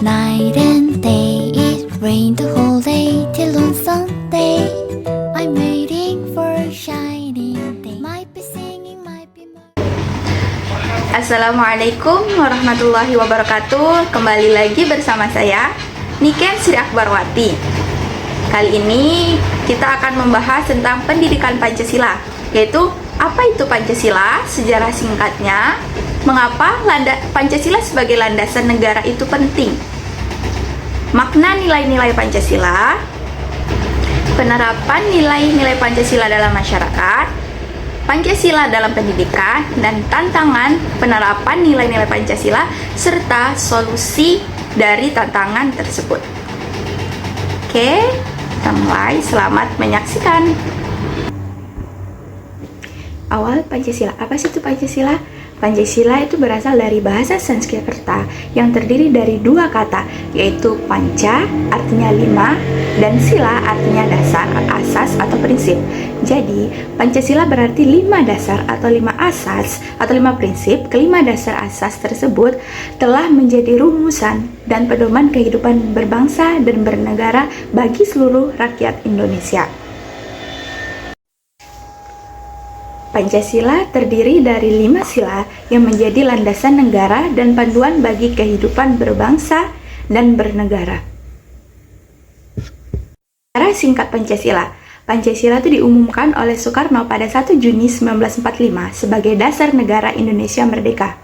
night and day. It rained the whole day till on Sunday. I'm waiting for a shining day. Might be singing, might be. Assalamualaikum warahmatullahi wabarakatuh. Kembali lagi bersama saya Niken Sri Akbarwati. Kali ini kita akan membahas tentang pendidikan Pancasila, yaitu apa itu Pancasila, sejarah singkatnya, mengapa Pancasila sebagai landasan negara itu penting, makna nilai-nilai Pancasila, penerapan nilai-nilai Pancasila dalam masyarakat, Pancasila dalam pendidikan, dan tantangan penerapan nilai-nilai Pancasila serta solusi dari tantangan tersebut. Oke, kita mulai. Selamat menyaksikan. Awal Pancasila. Apa sih itu Pancasila? Pancasila itu berasal dari bahasa Sanskerta yang terdiri dari dua kata, yaitu panca artinya lima dan sila artinya dasar, asas atau prinsip. Jadi Pancasila berarti 5 dasar atau 5 asas atau 5 prinsip. Kelima dasar asas tersebut telah menjadi rumusan dan pedoman kehidupan berbangsa dan bernegara bagi seluruh rakyat Indonesia. Pancasila terdiri dari 5 sila yang menjadi landasan negara dan panduan bagi kehidupan berbangsa dan bernegara. Secara singkat Pancasila. Pancasila itu diumumkan oleh Soekarno pada 1 Juni 1945 sebagai dasar negara Indonesia merdeka.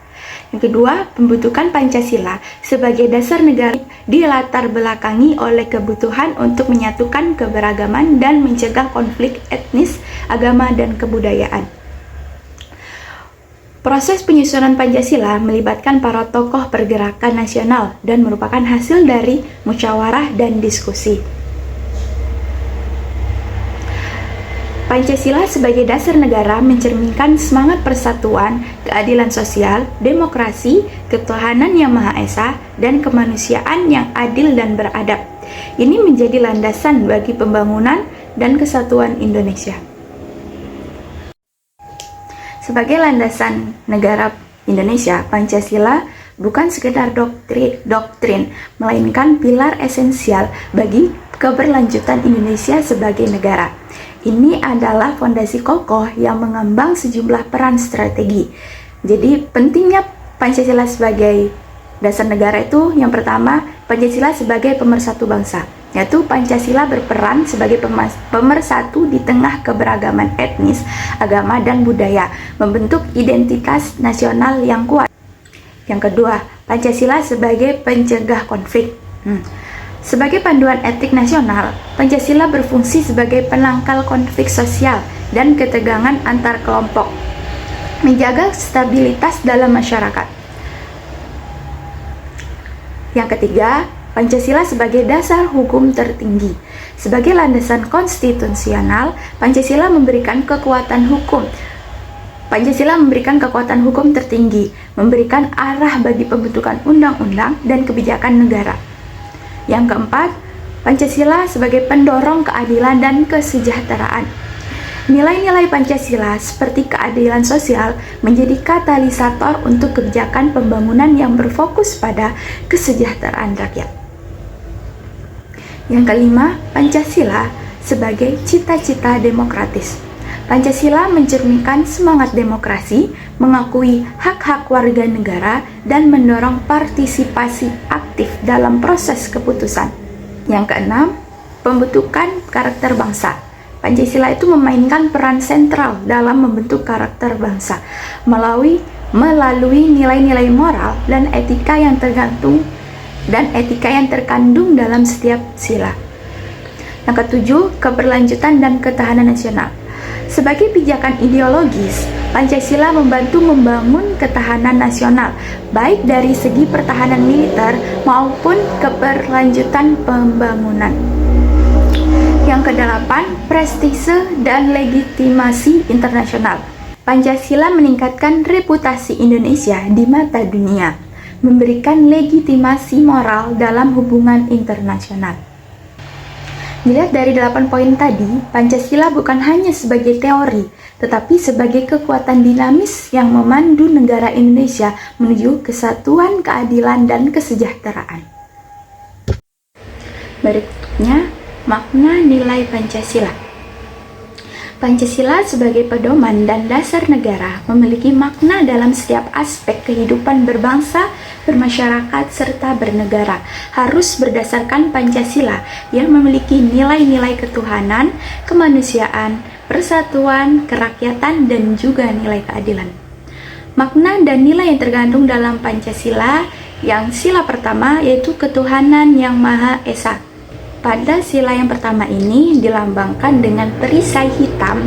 Yang kedua, pembentukan Pancasila sebagai dasar negara dilatar belakangi oleh kebutuhan untuk menyatukan keberagaman dan mencegah konflik etnis, agama, dan kebudayaan. Proses penyusunan Pancasila melibatkan para tokoh pergerakan nasional dan merupakan hasil dari musyawarah dan diskusi. Pancasila sebagai dasar negara mencerminkan semangat persatuan, keadilan sosial, demokrasi, ketuhanan yang Maha Esa, dan kemanusiaan yang adil dan beradab. Ini menjadi landasan bagi pembangunan dan kesatuan Indonesia. Sebagai landasan negara Indonesia, Pancasila bukan sekedar doktrin, melainkan pilar esensial bagi keberlanjutan Indonesia sebagai negara. Ini adalah fondasi kokoh yang mengembang sejumlah peran strategi. Jadi pentingnya Pancasila sebagai dasar negara itu, yang pertama, Pancasila sebagai pemersatu bangsa, yaitu Pancasila berperan sebagai pemersatu di tengah keberagaman etnis, agama, dan budaya, membentuk identitas nasional yang kuat. Yang kedua, Pancasila sebagai pencegah konflik. Sebagai panduan etik nasional, Pancasila berfungsi sebagai penangkal konflik sosial dan ketegangan antar kelompok, menjaga stabilitas dalam masyarakat. Yang ketiga, Pancasila sebagai dasar hukum tertinggi. Sebagai landasan konstitusional, Pancasila memberikan kekuatan hukum. Pancasila memberikan kekuatan hukum tertinggi, memberikan arah bagi pembentukan undang-undang dan kebijakan negara. Yang keempat, Pancasila sebagai pendorong keadilan dan kesejahteraan. Nilai-nilai Pancasila seperti keadilan sosial menjadi katalisator untuk kebijakan pembangunan yang berfokus pada kesejahteraan rakyat. Yang kelima, Pancasila sebagai cita-cita demokratis. Pancasila mencerminkan semangat demokrasi, mengakui hak-hak warga negara, dan mendorong partisipasi aktif dalam proses keputusan. Yang keenam, pembentukan karakter bangsa. Pancasila itu memainkan peran sentral dalam membentuk karakter bangsa melalui nilai-nilai moral dan etika yang terkandung dalam setiap sila. Yang ketujuh, keberlanjutan dan ketahanan nasional. Sebagai pijakan ideologis, Pancasila membantu membangun ketahanan nasional, baik dari segi pertahanan militer maupun keberlanjutan pembangunan. Yang kedelapan, prestise dan legitimasi internasional. Pancasila meningkatkan reputasi Indonesia di mata dunia, memberikan legitimasi moral dalam hubungan internasional. Dilihat dari 8 poin tadi, Pancasila bukan hanya sebagai teori, tetapi sebagai kekuatan dinamis yang memandu negara Indonesia menuju kesatuan, keadilan, dan kesejahteraan. Berikutnya, makna nilai Pancasila. Pancasila sebagai pedoman dan dasar negara memiliki makna dalam setiap aspek kehidupan berbangsa, bermasyarakat, serta bernegara. Harus berdasarkan Pancasila yang memiliki nilai-nilai ketuhanan, kemanusiaan, persatuan, kerakyatan, dan juga nilai keadilan. Makna dan nilai yang tergandung dalam Pancasila yang sila pertama yaitu ketuhanan yang Maha Esa. Pada sila yang pertama ini dilambangkan dengan perisai hitam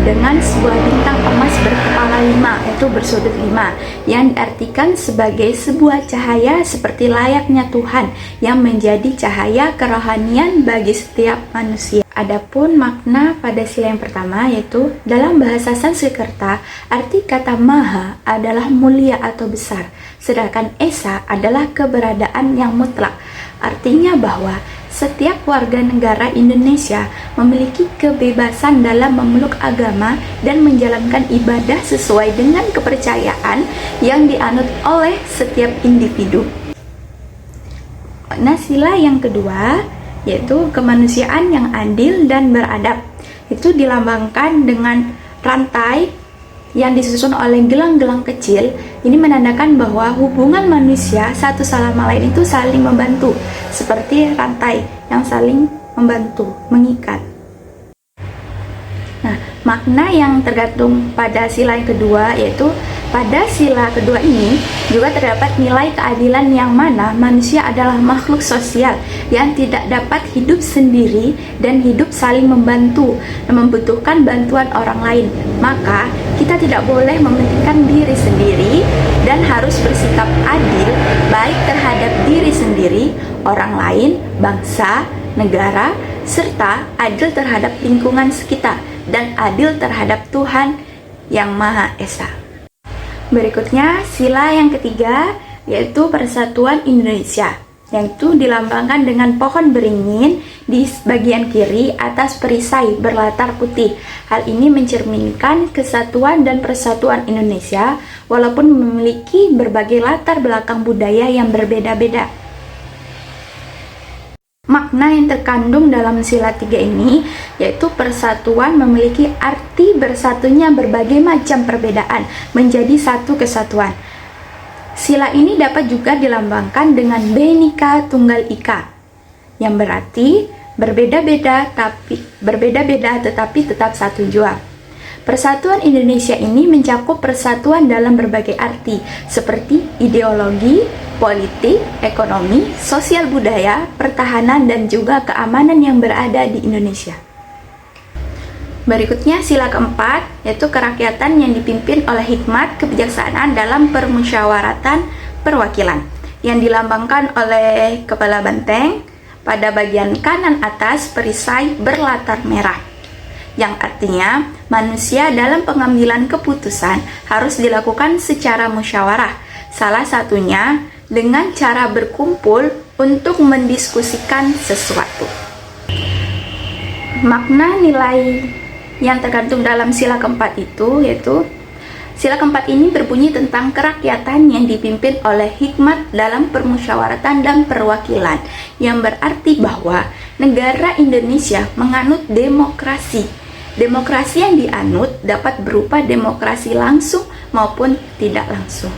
dengan sebuah bintang emas berkepala 5, yaitu bersudut 5, yang diartikan sebagai sebuah cahaya seperti layaknya Tuhan yang menjadi cahaya kerohanian bagi setiap manusia. Adapun makna pada sila yang pertama yaitu dalam bahasa Sanskerta, arti kata maha adalah mulia atau besar, sedangkan esa adalah keberadaan yang mutlak. Artinya bahwa setiap warga negara Indonesia memiliki kebebasan dalam memeluk agama dan menjalankan ibadah sesuai dengan kepercayaan yang dianut oleh setiap individu. Nah, sila yang kedua yaitu kemanusiaan yang adil dan beradab. Itu dilambangkan dengan rantai yang disusun oleh gelang-gelang kecil. Ini menandakan bahwa hubungan manusia satu sama lain itu saling membantu, seperti rantai yang saling membantu, mengikat. Nah, makna yang tergantung pada sila yang kedua yaitu pada sila kedua ini juga terdapat nilai keadilan yang mana manusia adalah makhluk sosial yang tidak dapat hidup sendiri dan hidup saling membantu dan membutuhkan bantuan orang lain. Maka kita tidak boleh mementingkan diri sendiri dan harus bersikap adil baik terhadap diri sendiri, orang lain, bangsa, negara, serta adil terhadap lingkungan sekitar dan adil terhadap Tuhan yang Maha Esa. Berikutnya, sila yang ketiga yaitu Persatuan Indonesia, yaitu dilambangkan dengan pohon beringin di bagian kiri atas perisai berlatar putih. Hal ini mencerminkan kesatuan dan persatuan Indonesia walaupun memiliki berbagai latar belakang budaya yang berbeda-beda. Makna yang terkandung dalam sila 3 ini yaitu persatuan memiliki arti bersatunya berbagai macam perbedaan menjadi satu kesatuan. Sila ini dapat juga dilambangkan dengan Bhinneka Tunggal Ika yang berarti berbeda-beda tetapi tetap satu jua. Persatuan Indonesia ini mencakup persatuan dalam berbagai arti seperti ideologi, politik, ekonomi, sosial budaya, pertahanan, dan juga keamanan yang berada di Indonesia. Berikutnya sila keempat yaitu kerakyatan yang dipimpin oleh hikmat kebijaksanaan dalam permusyawaratan perwakilan yang dilambangkan oleh kepala banteng pada bagian kanan atas perisai berlatar merah, yang artinya manusia dalam pengambilan keputusan harus dilakukan secara musyawarah, salah satunya dengan cara berkumpul untuk mendiskusikan sesuatu. Makna nilai yang tergantung dalam sila keempat itu yaitu sila keempat ini berbunyi tentang kerakyatan yang dipimpin oleh hikmat dalam permusyawaratan dan perwakilan, yang berarti bahwa negara Indonesia menganut demokrasi. Demokrasi yang dianut dapat berupa demokrasi langsung maupun tidak langsung.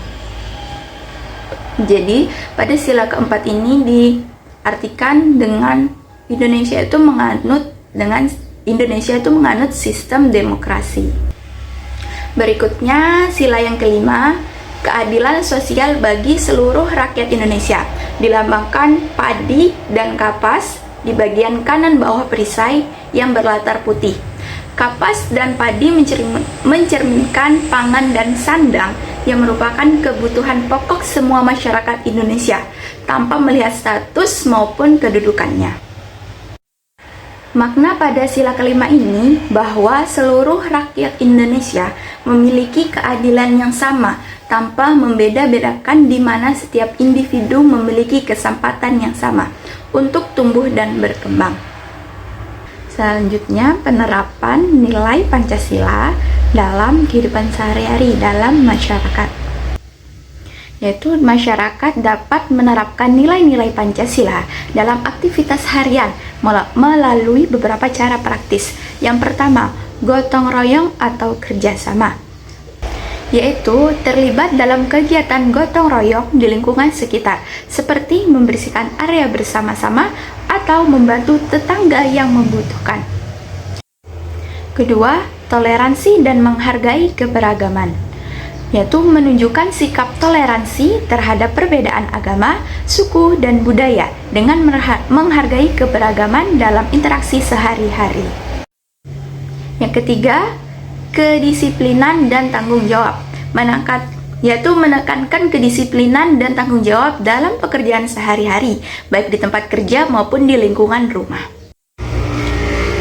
Jadi pada sila keempat ini diartikan dengan Indonesia itu menganut sistem demokrasi. Berikutnya sila yang kelima, keadilan sosial bagi seluruh rakyat Indonesia, dilambangkan padi dan kapas di bagian kanan bawah perisai yang berlatar putih. Kapas dan padi mencerminkan pangan dan sandang yang merupakan kebutuhan pokok semua masyarakat Indonesia tanpa melihat status maupun kedudukannya. Makna pada sila kelima ini bahwa seluruh rakyat Indonesia memiliki keadilan yang sama tanpa membeda-bedakan, di mana setiap individu memiliki kesempatan yang sama untuk tumbuh dan berkembang. Selanjutnya, penerapan nilai Pancasila dalam kehidupan sehari-hari dalam masyarakat. yaitu masyarakat dapat menerapkan nilai-nilai Pancasila dalam aktivitas harian melalui beberapa cara praktis. Yang pertama, gotong royong atau kerjasama, yaitu terlibat dalam kegiatan gotong royong di lingkungan sekitar, seperti membersihkan area bersama-sama atau membantu tetangga yang membutuhkan. Kedua, toleransi dan menghargai keberagaman, yaitu menunjukkan sikap toleransi terhadap perbedaan agama, suku, dan budaya dengan menghargai keberagaman dalam interaksi sehari-hari. Yang ketiga, kedisiplinan dan tanggung jawab, yaitu menekankan kedisiplinan dan tanggung jawab dalam pekerjaan sehari-hari, baik di tempat kerja maupun di lingkungan rumah.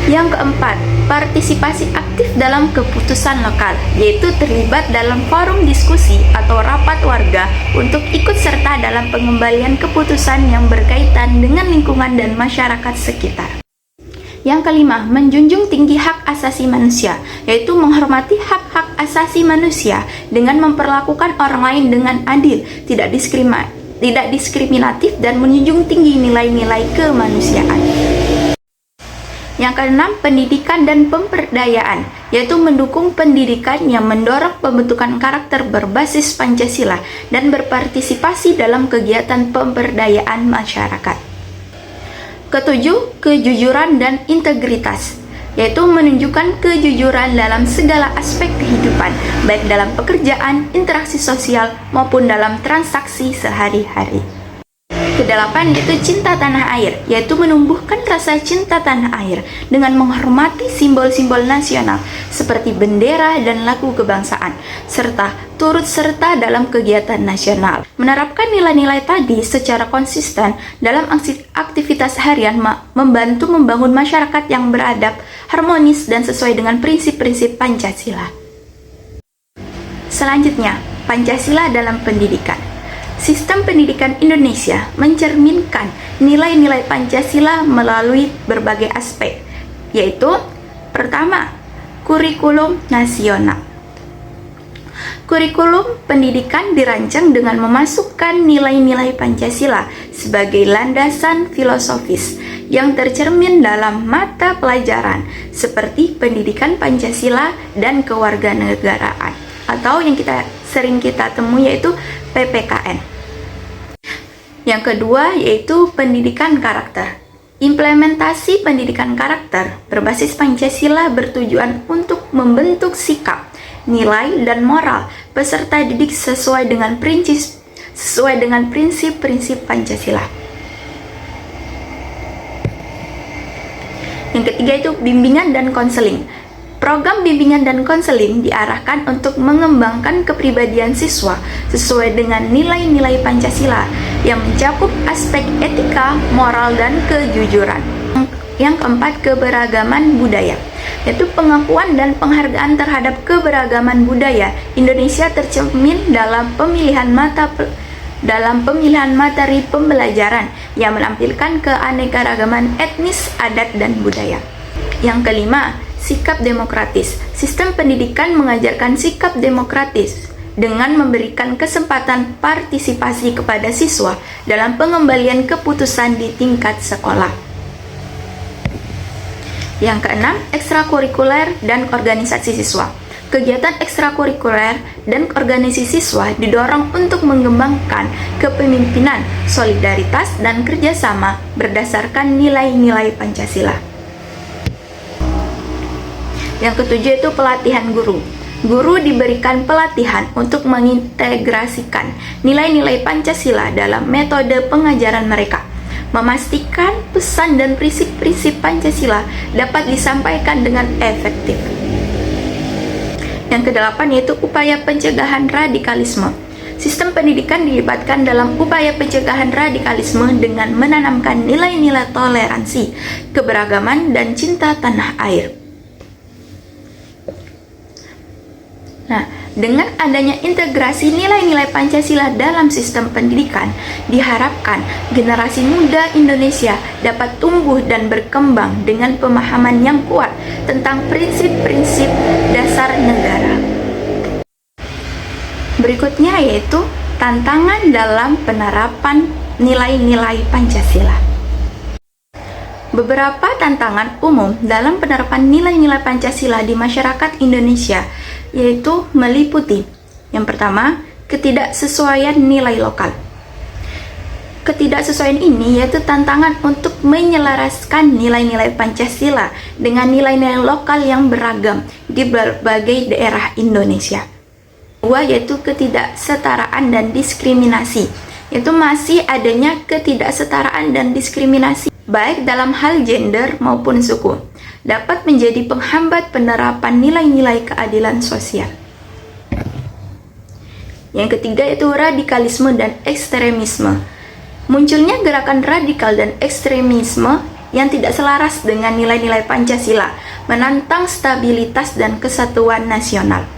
Yang keempat, partisipasi aktif dalam keputusan lokal, yaitu terlibat dalam forum diskusi atau rapat warga untuk ikut serta dalam pengembalian keputusan yang berkaitan dengan lingkungan dan masyarakat sekitar. Yang kelima, menjunjung tinggi hak asasi manusia, yaitu menghormati hak-hak asasi manusia dengan memperlakukan orang lain dengan adil, tidak diskriminatif, dan menjunjung tinggi nilai-nilai kemanusiaan. Yang keenam, pendidikan dan pemberdayaan, yaitu mendukung pendidikan yang mendorong pembentukan karakter berbasis Pancasila dan berpartisipasi dalam kegiatan pemberdayaan masyarakat. Ketujuh, kejujuran dan integritas, yaitu menunjukkan kejujuran dalam segala aspek kehidupan, baik dalam pekerjaan, interaksi sosial, maupun dalam transaksi sehari-hari. Kedelapan, yaitu cinta tanah air, yaitu menumbuhkan rasa cinta tanah air dengan menghormati simbol-simbol nasional seperti bendera dan lagu kebangsaan, serta turut serta dalam kegiatan nasional. Menerapkan nilai-nilai tadi secara konsisten dalam aktivitas harian membantu membangun masyarakat yang beradab, harmonis, dan sesuai dengan prinsip-prinsip Pancasila. Selanjutnya, Pancasila dalam pendidikan. Sistem pendidikan Indonesia mencerminkan nilai-nilai Pancasila melalui berbagai aspek, yaitu pertama, kurikulum nasional. Kurikulum pendidikan dirancang dengan memasukkan nilai-nilai Pancasila sebagai landasan filosofis yang tercermin dalam mata pelajaran seperti pendidikan Pancasila dan kewarganegaraan, atau yang sering kita temui yaitu PPKN. Yang kedua yaitu pendidikan karakter. Implementasi pendidikan karakter berbasis Pancasila bertujuan untuk membentuk sikap, nilai, dan moral peserta didik sesuai dengan prinsip-prinsip Pancasila. Yang ketiga itu bimbingan dan konseling. Program bimbingan dan konseling diarahkan untuk mengembangkan kepribadian siswa sesuai dengan nilai-nilai Pancasila yang mencakup aspek etika, moral, dan kejujuran. Yang keempat, keberagaman budaya, yaitu pengakuan dan penghargaan terhadap keberagaman budaya Indonesia tercermin dalam pemilihan materi pembelajaran yang menampilkan keanekaragaman etnis, adat, dan budaya. Yang kelima, sikap demokratis. Sistem pendidikan mengajarkan sikap demokratis dengan memberikan kesempatan partisipasi kepada siswa dalam pengembalian keputusan di tingkat sekolah. Yang keenam, ekstrakurikuler dan organisasi siswa. Kegiatan ekstrakurikuler dan organisasi siswa didorong untuk mengembangkan kepemimpinan, solidaritas, dan kerjasama berdasarkan nilai-nilai Pancasila. Yang ketujuh itu pelatihan guru. Guru diberikan pelatihan untuk mengintegrasikan nilai-nilai Pancasila dalam metode pengajaran mereka, memastikan pesan dan prinsip-prinsip Pancasila dapat disampaikan dengan efektif. Yang kedelapan yaitu upaya pencegahan radikalisme. Sistem pendidikan dilibatkan dalam upaya pencegahan radikalisme dengan menanamkan nilai-nilai toleransi, keberagaman, dan cinta tanah air. Nah, dengan adanya integrasi nilai-nilai Pancasila dalam sistem pendidikan, diharapkan generasi muda Indonesia dapat tumbuh dan berkembang dengan pemahaman yang kuat tentang prinsip-prinsip dasar negara. Berikutnya yaitu tantangan dalam penerapan nilai-nilai Pancasila. Beberapa tantangan umum dalam penerapan nilai-nilai Pancasila di masyarakat Indonesia yaitu meliputi yang pertama, ketidaksesuaian nilai lokal. Ketidaksesuaian ini yaitu tantangan untuk menyelaraskan nilai-nilai Pancasila dengan nilai-nilai lokal yang beragam di berbagai daerah Indonesia. Kedua yaitu ketidaksetaraan dan diskriminasi, yaitu masih adanya ketidaksetaraan dan diskriminasi baik dalam hal gender maupun suku, dapat menjadi penghambat penerapan nilai-nilai keadilan sosial. Yang ketiga yaitu radikalisme dan ekstremisme. Munculnya gerakan radikal dan ekstremisme yang tidak selaras dengan nilai-nilai Pancasila, menantang stabilitas dan kesatuan nasional.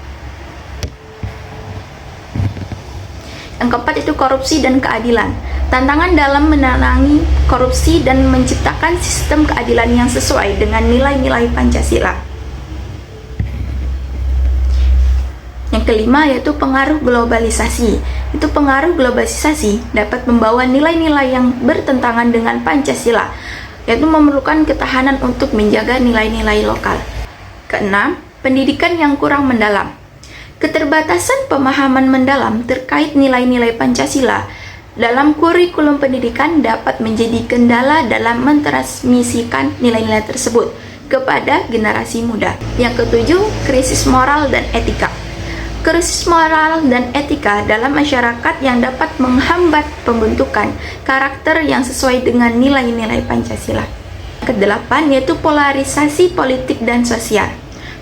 Yang keempat itu korupsi dan keadilan. Tantangan dalam menangani korupsi dan menciptakan sistem keadilan yang sesuai dengan nilai-nilai Pancasila. Yang kelima yaitu pengaruh globalisasi. Itu pengaruh globalisasi dapat membawa nilai-nilai yang bertentangan dengan Pancasila, yaitu memerlukan ketahanan untuk menjaga nilai-nilai lokal. Keenam, pendidikan yang kurang mendalam. Keterbatasan pemahaman mendalam terkait nilai-nilai Pancasila dalam kurikulum pendidikan dapat menjadi kendala dalam mentransmisikan nilai-nilai tersebut kepada generasi muda. Yang ketujuh, krisis moral dan etika. Krisis moral dan etika dalam masyarakat yang dapat menghambat pembentukan karakter yang sesuai dengan nilai-nilai Pancasila. Kedelapan yaitu polarisasi politik dan sosial.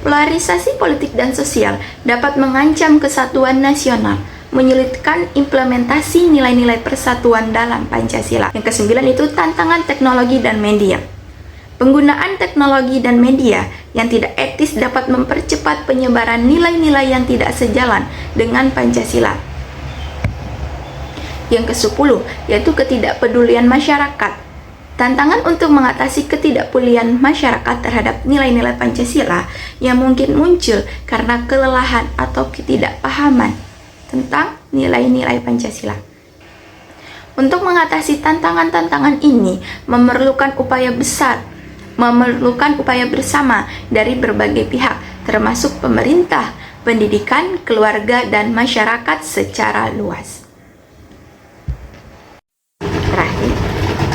Polarisasi politik dan sosial dapat mengancam kesatuan nasional, menyulitkan implementasi nilai-nilai persatuan dalam Pancasila. Yang kesembilan itu tantangan teknologi dan media. Penggunaan teknologi dan media yang tidak etis dapat mempercepat penyebaran nilai-nilai yang tidak sejalan dengan Pancasila. Yang ke-10 yaitu ketidakpedulian masyarakat. Tantangan untuk mengatasi ketidakpedulian masyarakat terhadap nilai-nilai Pancasila yang mungkin muncul karena kelelahan atau ketidakpahaman tentang nilai-nilai Pancasila. Untuk mengatasi tantangan-tantangan ini memerlukan upaya bersama dari berbagai pihak, termasuk pemerintah, pendidikan, keluarga, dan masyarakat secara luas. Terakhir,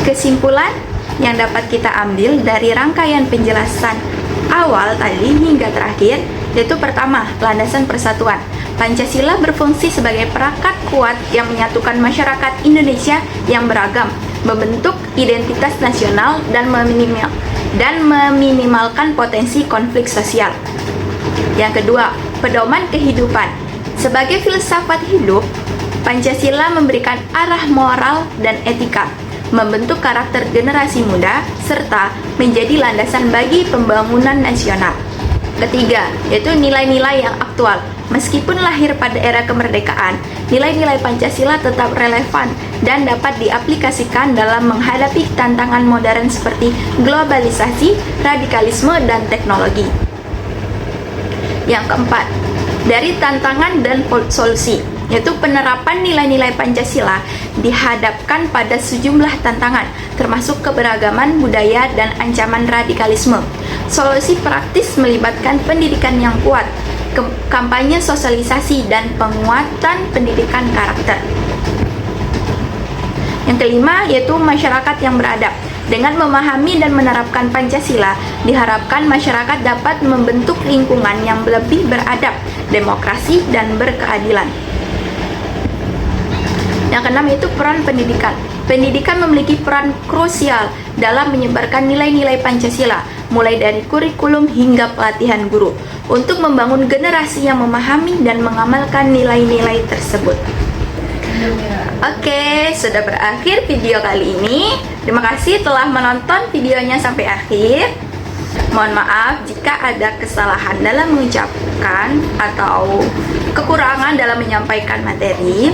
kesimpulan yang dapat kita ambil dari rangkaian penjelasan awal tadi hingga terakhir yaitu pertama, landasan persatuan. Pancasila berfungsi sebagai perangkat kuat yang menyatukan masyarakat Indonesia yang beragam, membentuk identitas nasional dan meminimalkan potensi konflik sosial. Yang kedua, pedoman kehidupan. Sebagai filsafat hidup, Pancasila memberikan arah moral dan etika, membentuk karakter generasi muda, serta menjadi landasan bagi pembangunan nasional. Ketiga, yaitu nilai-nilai yang aktual. Meskipun lahir pada era kemerdekaan, nilai-nilai Pancasila tetap relevan dan dapat diaplikasikan dalam menghadapi tantangan modern seperti globalisasi, radikalisme, dan teknologi. Yang keempat, dari tantangan dan solusi, yaitu penerapan nilai-nilai Pancasila dihadapkan pada sejumlah tantangan, termasuk keberagaman budaya dan ancaman radikalisme. Solusi praktis melibatkan pendidikan yang kuat, kampanye sosialisasi, dan penguatan pendidikan karakter. Yang kelima, yaitu masyarakat yang beradab. Dengan memahami dan menerapkan Pancasila, diharapkan masyarakat dapat membentuk lingkungan yang lebih beradab, demokrasi, dan berkeadilan. Yang keenam yaitu peran pendidikan. Pendidikan memiliki peran krusial dalam menyebarkan nilai-nilai Pancasila, mulai dari kurikulum hingga pelatihan guru, untuk membangun generasi yang memahami dan mengamalkan nilai-nilai tersebut. Oke, sudah berakhir video kali ini. Terima kasih telah menonton videonya sampai akhir. Mohon maaf jika ada kesalahan dalam mengucapkan atau kekurangan dalam menyampaikan materi.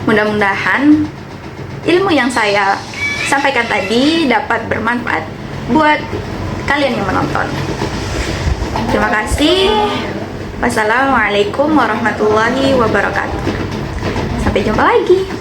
Mudah-mudahan ilmu yang saya sampaikan tadi dapat bermanfaat buat kalian yang menonton. Terima kasih. Wassalamualaikum warahmatullahi wabarakatuh. Sampai jumpa lagi.